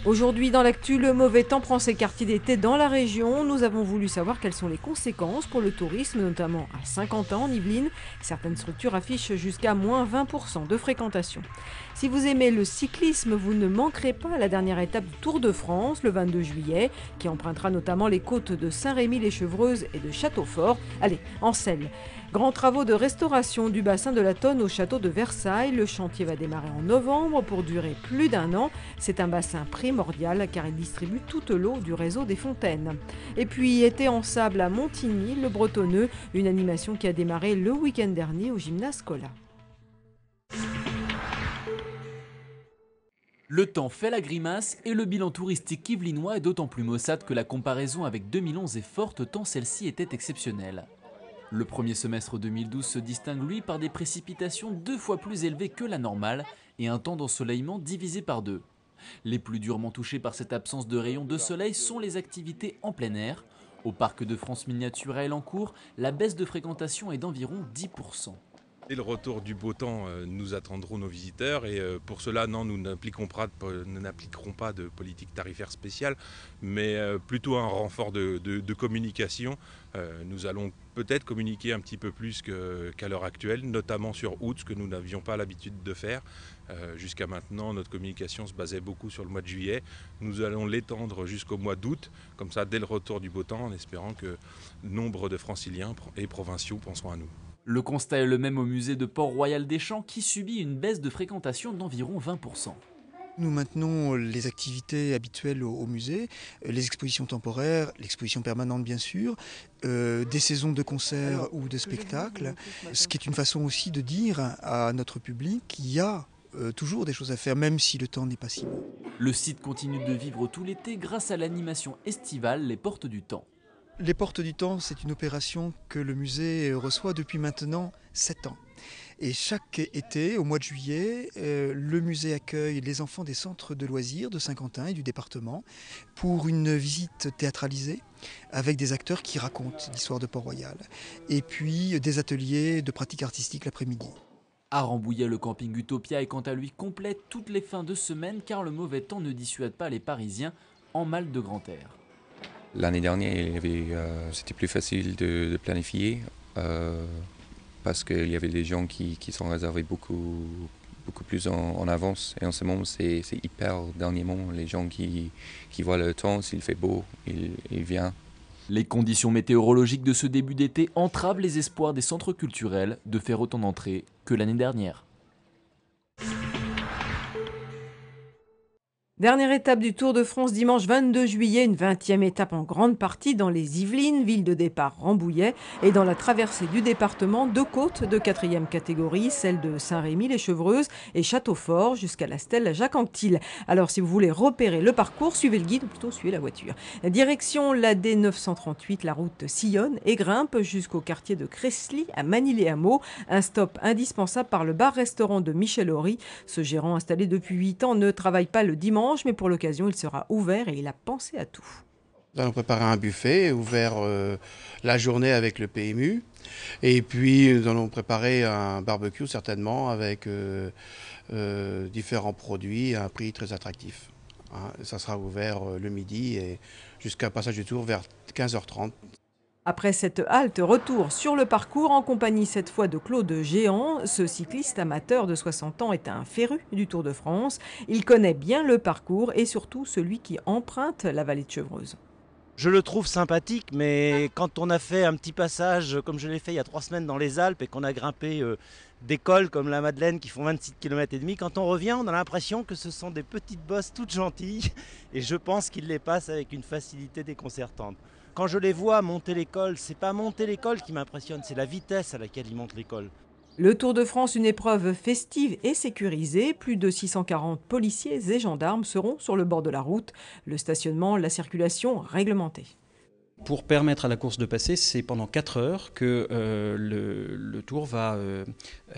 Aujourd'hui dans l'actu, le mauvais temps prend ses quartiers d'été dans la région. Nous avons voulu savoir quelles sont les conséquences pour le tourisme, notamment à Saint-Quentin en Yvelines. Certaines structures affichent jusqu'à moins 20% de fréquentation. Si vous aimez le cyclisme, vous ne manquerez pas la dernière étape du Tour de France, le 22 juillet, qui empruntera notamment les côtes de Saint-Rémy-les-Chevreuses et de Châteaufort. Allez, en selle. Grands travaux de restauration du bassin de la Tonne au château de Versailles. Le chantier va démarrer en novembre pour durer plus d'1 an. C'est un bassin primordial car il distribue toute l'eau du réseau des fontaines. Et puis, été en sable à Montigny, le Bretonneux, une animation qui a démarré le week-end dernier au gymnase Cola. Le temps fait la grimace et le bilan touristique yvelinois est d'autant plus maussade que la comparaison avec 2011 est forte tant celle-ci était exceptionnelle. Le premier semestre 2012 se distingue lui par des précipitations 2 fois plus élevées que la normale et un temps d'ensoleillement divisé par 2. Les plus durement touchés par cette absence de rayons de soleil sont les activités en plein air. Au Parc de France Miniature à Elancourt, la baisse de fréquentation est d'environ 10%. Dès le retour du beau temps, nous attendrons nos visiteurs et pour cela, non, nous n'appliquerons pas de politique tarifaire spéciale, mais plutôt un renfort de communication. Nous allons peut-être communiquer un petit peu plus qu'à l'heure actuelle, notamment sur août, ce que nous n'avions pas l'habitude de faire. Jusqu'à maintenant, notre communication se basait beaucoup sur le mois de juillet. Nous allons l'étendre jusqu'au mois d'août, comme ça, dès le retour du beau temps, en espérant que nombre de franciliens et provinciaux penseront à nous. Le constat est le même au musée de Port-Royal des Champs qui subit une baisse de fréquentation d'environ 20%. Nous maintenons les activités habituelles au musée, les expositions temporaires, l'exposition permanente bien sûr, des saisons de concerts ou de spectacles, ce qui est une façon aussi de dire à notre public qu'il y a toujours des choses à faire, même si le temps n'est pas si bon. Le site continue de vivre tout l'été grâce à l'animation estivale Les Portes du Temps. Les Portes du Temps, c'est une opération que le musée reçoit depuis maintenant 7 ans. Et chaque été, au mois de juillet, le musée accueille les enfants des centres de loisirs de Saint-Quentin et du département pour une visite théâtralisée avec des acteurs qui racontent l'histoire de Port-Royal. Et puis des ateliers de pratique artistique l'après-midi. À Rambouillet, le camping Utopia est quant à lui complet toutes les fins de semaine car le mauvais temps ne dissuade pas les Parisiens en mal de grand air. L'année dernière, c'était plus facile de planifier parce qu'il y avait des gens qui sont réservés beaucoup plus en avance. Et en ce moment, c'est hyper dernièrement. Les gens qui voient le temps, s'il fait beau, ils viennent. Les conditions météorologiques de ce début d'été entravent les espoirs des centres culturels de faire autant d'entrées que l'année dernière. Dernière étape du Tour de France dimanche 22 juillet, une 20e étape en grande partie dans les Yvelines, ville de départ Rambouillet, et dans la traversée du département, 2 côtes de 4e catégorie, celle de Saint-Rémy-les-Chevreuses et Châteaufort jusqu'à la stèle Jacques-Anquetil. Alors si vous voulez repérer le parcours, suivez le guide ou plutôt suivez la voiture. Direction la D938, la route sillonne et grimpe jusqu'au quartier de Cresly à Manille-les-Hameaux. Un stop indispensable par le bar-restaurant de Michel Horry. Ce gérant installé depuis 8 ans ne travaille pas le dimanche, mais pour l'occasion, il sera ouvert et il a pensé à tout. Nous allons préparer un buffet ouvert la journée avec le PMU. Et puis, nous allons préparer un barbecue certainement avec différents produits à un prix très attractif. Ça sera ouvert le midi et jusqu'à passage du tour vers 15h30. Après cette halte, retour sur le parcours en compagnie cette fois de Claude Géant. Ce cycliste amateur de 60 ans est un féru du Tour de France. Il connaît bien le parcours et surtout celui qui emprunte la vallée de Chevreuse. Je le trouve sympathique, mais quand on a fait un petit passage, comme je l'ai fait il y a 3 semaines dans les Alpes, et qu'on a grimpé des cols comme la Madeleine qui font 26 km et demi, quand on revient, on a l'impression que ce sont des petites bosses toutes gentilles, et je pense qu'il les passe avec une facilité déconcertante. Quand je les vois monter l'école, c'est pas monter l'école qui m'impressionne, c'est la vitesse à laquelle ils montent l'école. Le Tour de France, une épreuve festive et sécurisée. Plus de 640 policiers et gendarmes seront sur le bord de la route. Le stationnement, la circulation réglementée. Pour permettre à la course de passer, c'est pendant 4 heures que le Tour va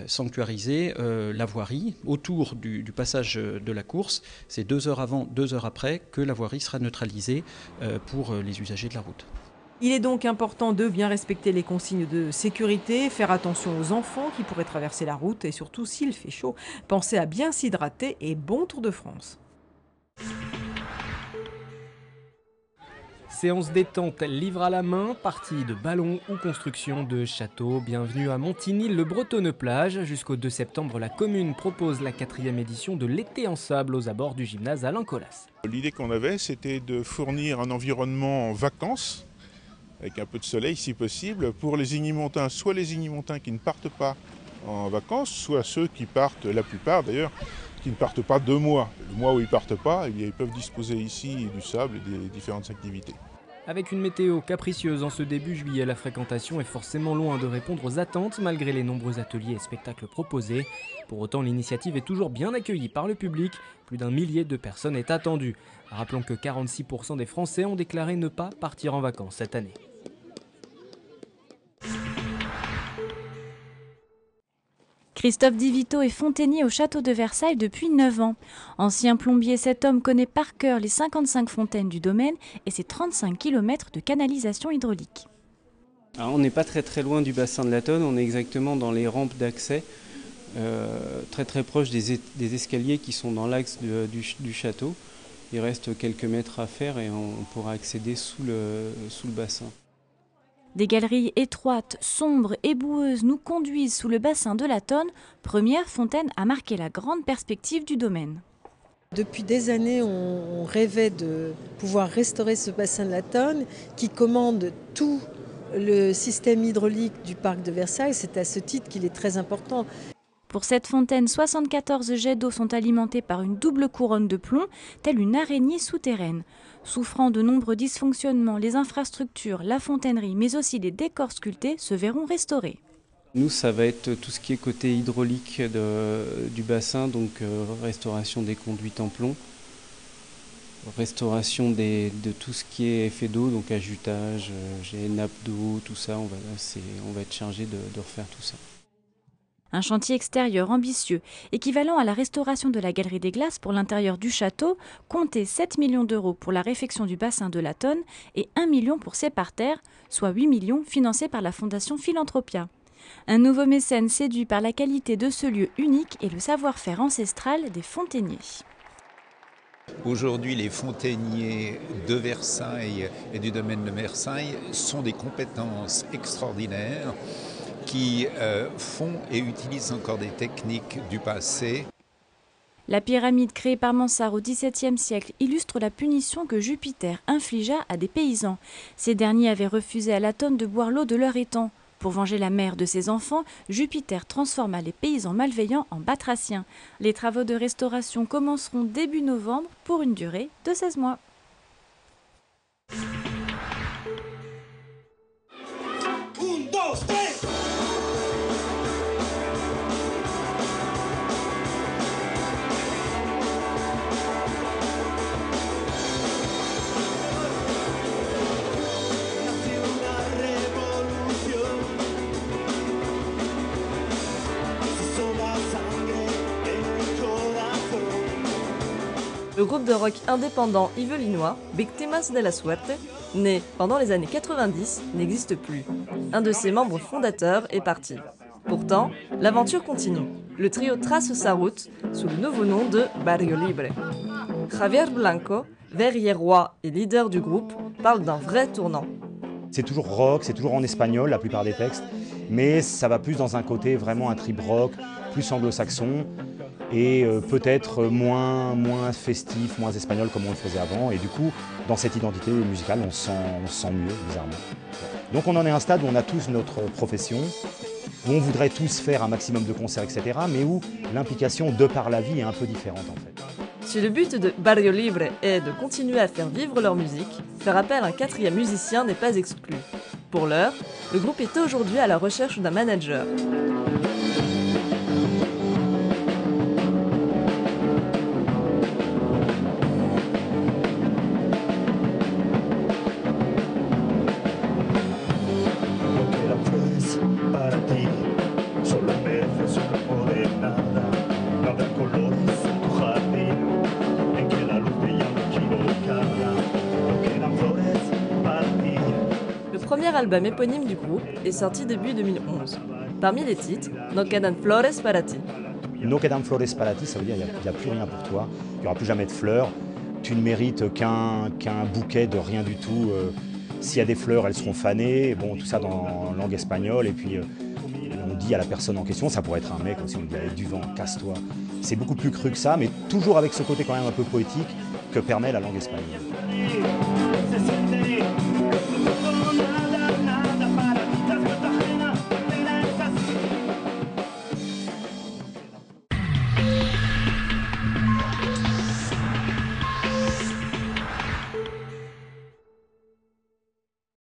sanctuariser la voirie. Autour du passage de la course, c'est 2 heures avant, 2 heures après que la voirie sera neutralisée pour les usagers de la route. Il est donc important de bien respecter les consignes de sécurité, faire attention aux enfants qui pourraient traverser la route et surtout s'il fait chaud, pensez à bien s'hydrater et bon Tour de France. séance détente, livre à la main, partie de ballon ou construction de château. Bienvenue à Montigny-le-Bretonne-Plage. Jusqu'au 2 septembre, la commune propose la 4e édition de l'été en sable aux abords du gymnase Alain Colas. L'idée qu'on avait, c'était de fournir un environnement en vacances, avec un peu de soleil si possible, pour les ignimontains, soit les ignimontains qui ne partent pas en vacances, soit ceux qui partent, la plupart d'ailleurs, qui ne partent pas 2 mois. Le mois où ils ne partent pas, eh bien, ils peuvent disposer ici du sable et des différentes activités. Avec une météo capricieuse en ce début juillet, la fréquentation est forcément loin de répondre aux attentes malgré les nombreux ateliers et spectacles proposés. Pour autant, l'initiative est toujours bien accueillie par le public. Plus d'1 millier de personnes est attendu. Rappelons que 46% des Français ont déclaré ne pas partir en vacances cette année. Christophe Di Vito est fontainier au château de Versailles depuis 9 ans. Ancien plombier, cet homme connaît par cœur les 55 fontaines du domaine et ses 35 km de canalisation hydraulique. Alors, on n'est pas très loin du bassin de la Tonne, on est exactement dans les rampes d'accès, très proche des escaliers qui sont dans l'axe du château. Il reste quelques mètres à faire et on pourra accéder sous le bassin. Des galeries étroites, sombres et boueuses nous conduisent sous le bassin de la Tonne, première fontaine à marquer la grande perspective du domaine. Depuis des années, on rêvait de pouvoir restaurer ce bassin de la Tonne qui commande tout le système hydraulique du parc de Versailles. C'est à ce titre qu'il est très important. Pour cette fontaine, 74 jets d'eau sont alimentés par une double couronne de plomb, telle une araignée souterraine. Souffrant de nombreux dysfonctionnements, les infrastructures, la fontainerie, mais aussi les décors sculptés se verront restaurés. Nous, ça va être tout ce qui est côté hydraulique du bassin, donc restauration des conduites en plomb, restauration de tout ce qui est effet d'eau, donc ajutage, nappes d'eau, tout ça, on va être chargé de refaire tout ça. Un chantier extérieur ambitieux, équivalent à la restauration de la Galerie des Glaces pour l'intérieur du château, comptait 7 millions d'euros pour la réfection du bassin de la Tonne et 1 million pour ses parterres, soit 8 millions financés par la Fondation Philanthropia. Un nouveau mécène séduit par la qualité de ce lieu unique et le savoir-faire ancestral des fontainiers. Aujourd'hui, les fontainiers de Versailles et du domaine de Versailles sont des compétences extraordinaires qui font et utilisent encore des techniques du passé. La pyramide créée par Mansart au XVIIe siècle illustre la punition que Jupiter infligea à des paysans. Ces derniers avaient refusé à la Tonne de boire l'eau de leur étang. Pour venger la mère de ses enfants, Jupiter transforma les paysans malveillants en batraciens. Les travaux de restauration commenceront début novembre pour une durée de 16 mois. Le groupe de rock indépendant yvelinois, Víctimas de la Suerte, né pendant les années 90, n'existe plus. Un de ses membres fondateurs est parti. Pourtant, l'aventure continue. Le trio trace sa route sous le nouveau nom de Barrio Libre. Javier Blanco, verrier-roi et leader du groupe, parle d'un vrai tournant. C'est toujours rock, c'est toujours en espagnol la plupart des textes, mais ça va plus dans un côté vraiment un trip rock, plus anglo-saxon, et peut-être moins festif, moins espagnol comme on le faisait avant. Et du coup, dans cette identité musicale, on se sent mieux, bizarrement. Donc on en est à un stade où on a tous notre profession, où on voudrait tous faire un maximum de concerts, etc., mais où l'implication de par la vie est un peu différente en fait. Si le but de Barrio Libre est de continuer à faire vivre leur musique, faire appel à un 4e musicien n'est pas exclu. Pour l'heure, le groupe est aujourd'hui à la recherche d'un manager. Le premier album éponyme du groupe est sorti début 2011. Parmi les titres, No quedan flores para ti. No quedan flores para ti, ça veut dire qu'il n'y a plus rien pour toi, il n'y aura plus jamais de fleurs. Tu ne mérites qu'un bouquet de rien du tout. S'il y a des fleurs, elles seront fanées. Bon, tout ça dans langue espagnole. Et puis, on dit à la personne en question, ça pourrait être un mec aussi, on dit avec du vent, casse-toi. C'est beaucoup plus cru que ça, mais toujours avec ce côté quand même un peu poétique que permet la langue espagnole.